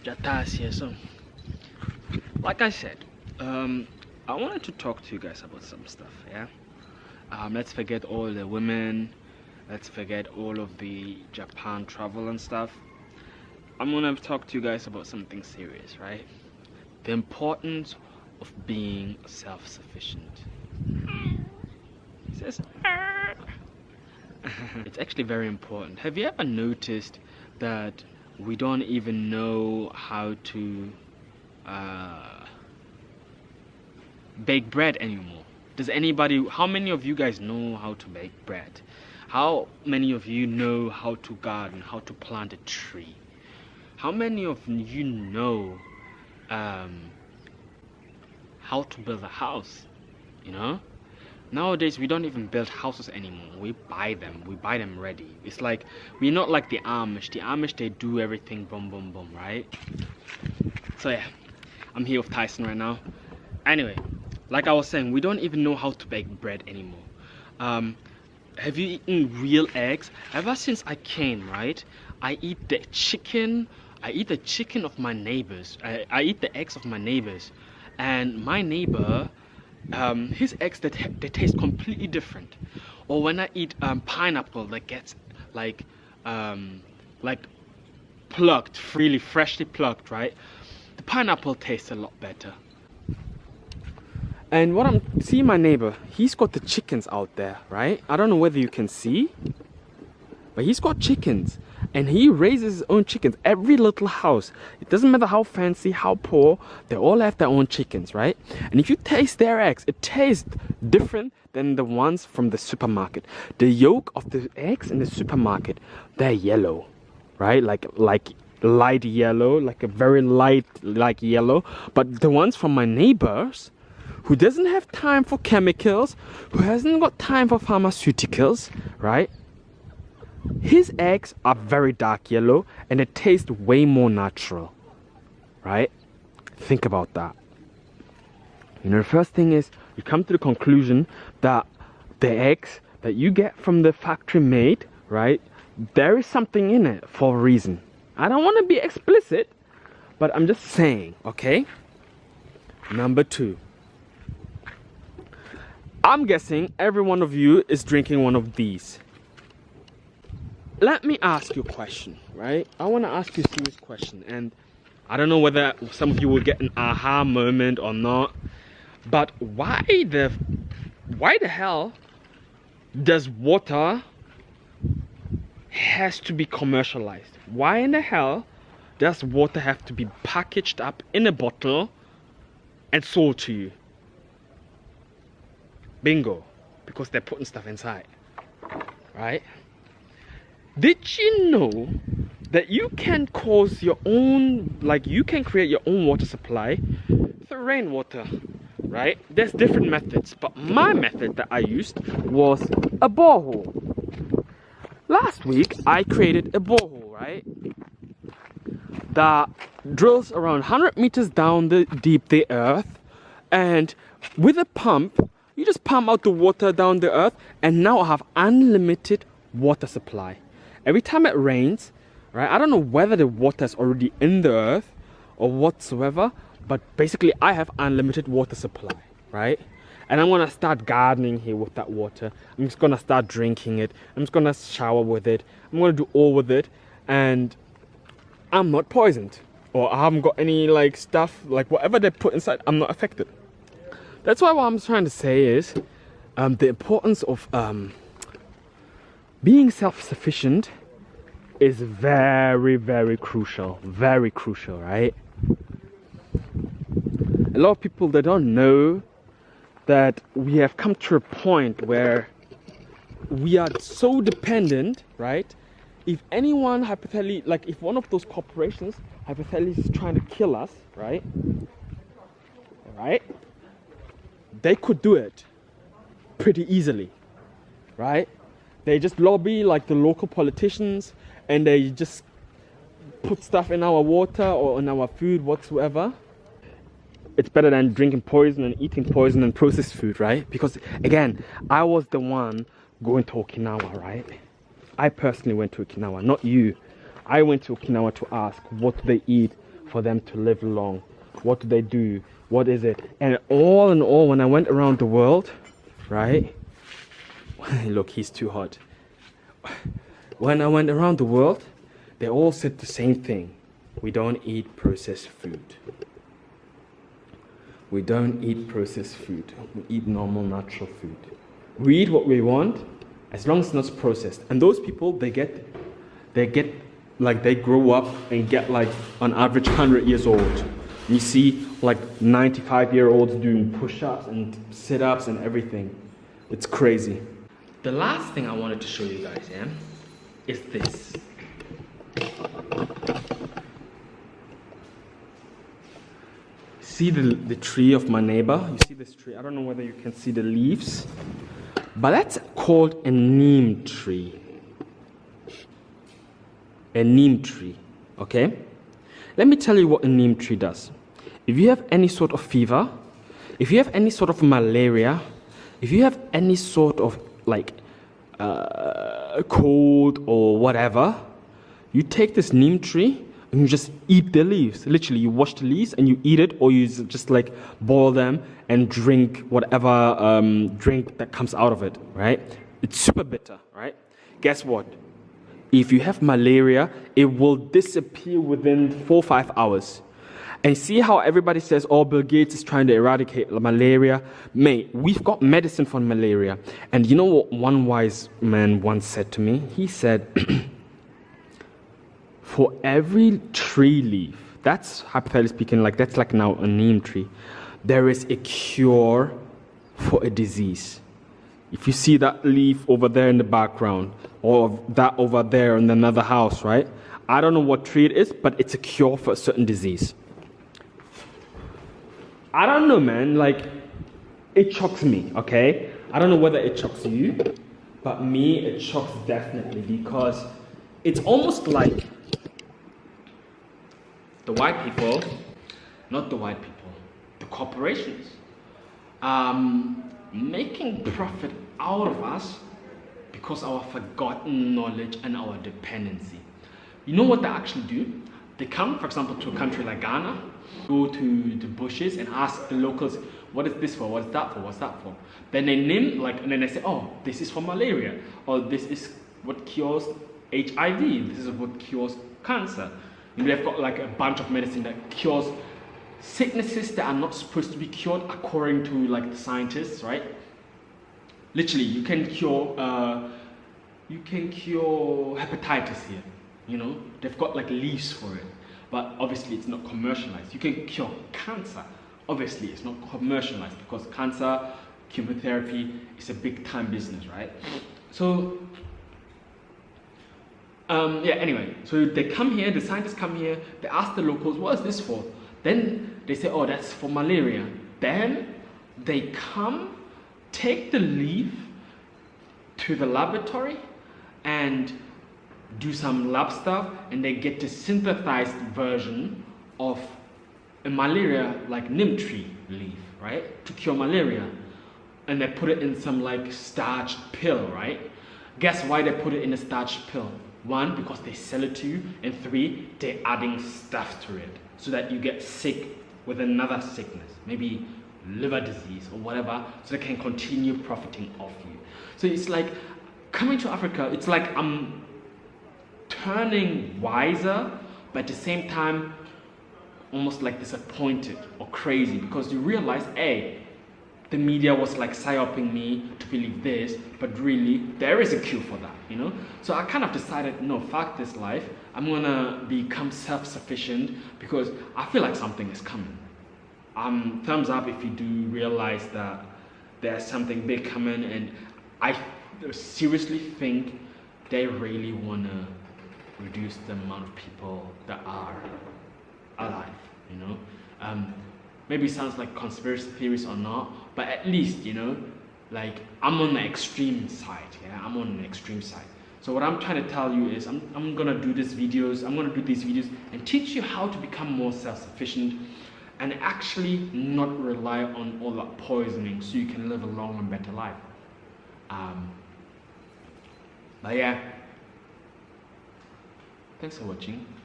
Jatas here. So, like I said, I wanted to talk to you guys about some stuff. Yeah. Let's forget all the women. Let's forget all of the Japan travel and stuff. I'm gonna talk to you guys about something serious, right? The importance of being self-sufficient. It says, it's actually very important. Have you ever noticed that we don't even know how to bake bread anymore? Does anybody, how many of you guys know how to bake bread? How many of you know how to garden, how to plant a tree? How many of you know how to build a house? You know, nowadays we don't even build houses anymore. We buy them ready. It's like we're not like the Amish. The Amish, they do everything boom boom boom, right? So yeah, I'm here with Tyson right now. Anyway, like I was saying, we don't even know how to bake bread anymore. Have you eaten real eggs? Ever since I came, right, I eat the chicken of my neighbors. I eat the eggs of my neighbors, and my neighbor, his eggs, they taste completely different. Or when I eat pineapple that gets like plucked, freshly plucked, right, the pineapple tastes a lot better. And what I'm seeing, my neighbor, he's got the chickens out there, right? I don't know whether you can see, but he's got chickens, and he raises his own chickens. Every little house, it doesn't matter how fancy, how poor, they all have their own chickens, right? And if you taste their eggs, it tastes different than the ones from the supermarket. The yolk of the eggs in the supermarket, they're yellow, right? Like light yellow, like a very light like yellow. But the ones from my neighbors, who doesn't have time for chemicals, who hasn't got time for pharmaceuticals, right? His eggs are very dark yellow and they taste way more natural, right? Think about that. You know, the first thing is you come to the conclusion that the eggs that you get from the factory made, right, there is something in it for a reason. I don't want to be explicit, but I'm just saying, okay? Number 2. I'm guessing every one of you is drinking one of these. Let me ask you a question, right? I want to ask you a serious question, and I don't know whether some of you will get an aha moment or not, but why the hell does water has to be commercialized? Why in the hell does water have to be packaged up in a bottle and sold to you? Bingo, because they're putting stuff inside, right? Did you know that you can cause your own, like you can create your own water supply through rainwater, right? There's different methods, but my method that I used was a borehole. Last week, I created a borehole, right? That drills around 100 meters down deep the earth, and with a pump, you just pump out the water down the earth, and now I have unlimited water supply. Every time it rains, right, I don't know whether the water is already in the earth or whatsoever, but basically I have unlimited water supply, right? And I'm gonna start gardening here with that water. I'm just gonna start drinking it. I'm just gonna shower with it. I'm gonna do all with it, and I'm not poisoned, or I haven't got any like stuff, like whatever they put inside, I'm not affected. That's why what I'm trying to say is the importance of being self-sufficient is very, very crucial, right? A lot of people, they don't know that we have come to a point where we are so dependent, right? If anyone hypothetically, like if one of those corporations hypothetically is trying to kill us, right? They could do it pretty easily, right? They just lobby like the local politicians, and they just put stuff in our water or in our food whatsoever. It's better than drinking poison and eating poison and processed food, right? Because again, I was the one going to Okinawa, right? I personally went to Okinawa, not you. I went to Okinawa to ask what do they eat for them to live long, what do they do, what is it, and all in all, when I went around the world, right? Look, he's too hot. When I went around the world, they all said the same thing. We don't eat processed food. We don't eat processed food. We eat normal, natural food. We eat what we want, as long as it's not processed. And those people, they grow up and get like on average 100 years old. You see like 95-year-olds doing push-ups and sit-ups and everything. It's crazy. The last thing I wanted to show you guys, is this. See the tree of my neighbor? You see this tree? I don't know whether you can see the leaves, but that's called a neem tree. A neem tree, okay? Let me tell you what a neem tree does. If you have any sort of fever, if you have any sort of malaria, if you have any sort of like cold or whatever, you take this neem tree and you just eat the leaves. Literally, you wash the leaves and you eat it, or you just like boil them and drink whatever drink that comes out of it, right? It's super bitter, right? Guess what? If you have malaria, it will disappear within 4 or 5 hours. And see how everybody says, oh, Bill Gates is trying to eradicate malaria? Mate, we've got medicine for malaria. And you know what one wise man once said to me? He said, for every tree leaf, that's hypothetically speaking, like that's like now a neem tree, there is a cure for a disease. If you see that leaf over there in the background, or that over there in another house, right? I don't know what tree it is, but it's a cure for a certain disease. I don't know, man, like, it shocks me, okay? I don't know whether it shocks you, but me, it shocks definitely, because it's almost like the white people, not the white people, the corporations, making profit out of us because our forgotten knowledge and our dependency. You know what they actually do? They come, for example, to a country like Ghana, go to the bushes and ask the locals, what is this for? What is that for? What's that for? Then they name, and then they say, oh, this is for malaria, or this is what cures HIV, this is what cures cancer. And they've got like a bunch of medicine that cures sicknesses that are not supposed to be cured according to like the scientists, right? Literally, you can cure hepatitis here. You know, they've got like leaves for it, but obviously it's not commercialized. You can cure cancer. Obviously, it's not commercialized because cancer, chemotherapy is a big time business, right? So, anyway, so they come here, the scientists come here, they ask the locals, what is this for? Then they say, oh, that's for malaria. Then they come, take the leaf to the laboratory and do some lab stuff, and they get the synthesized version of a malaria like neem tree leaf, right, to cure malaria, and they put it in some like starched pill, right? Guess why they put it in a starched pill? 1, because they sell it to you, and 3, they're adding stuff to it so that you get sick with another sickness, maybe liver disease or whatever, so they can continue profiting off you. So it's like coming to Africa, it's like I'm turning wiser, but at the same time almost like disappointed or crazy, because you realize, hey, the media was like psyoping me to believe this, but really there is a cure for that, you know? So I kind of decided, no, fuck this life, I'm gonna become self-sufficient, because I feel like something is coming. Thumbs up if you do realize that there's something big coming, and I seriously think they really wanna reduce the amount of people that are alive, you know? Maybe it sounds like conspiracy theories or not, but at least, you know, like I'm on the extreme side, yeah? I'm on the extreme side. So what I'm trying to tell you is I'm gonna do these videos and teach you how to become more self-sufficient and actually not rely on all that poisoning, so you can live a long and better life. But yeah, Thanks for watching.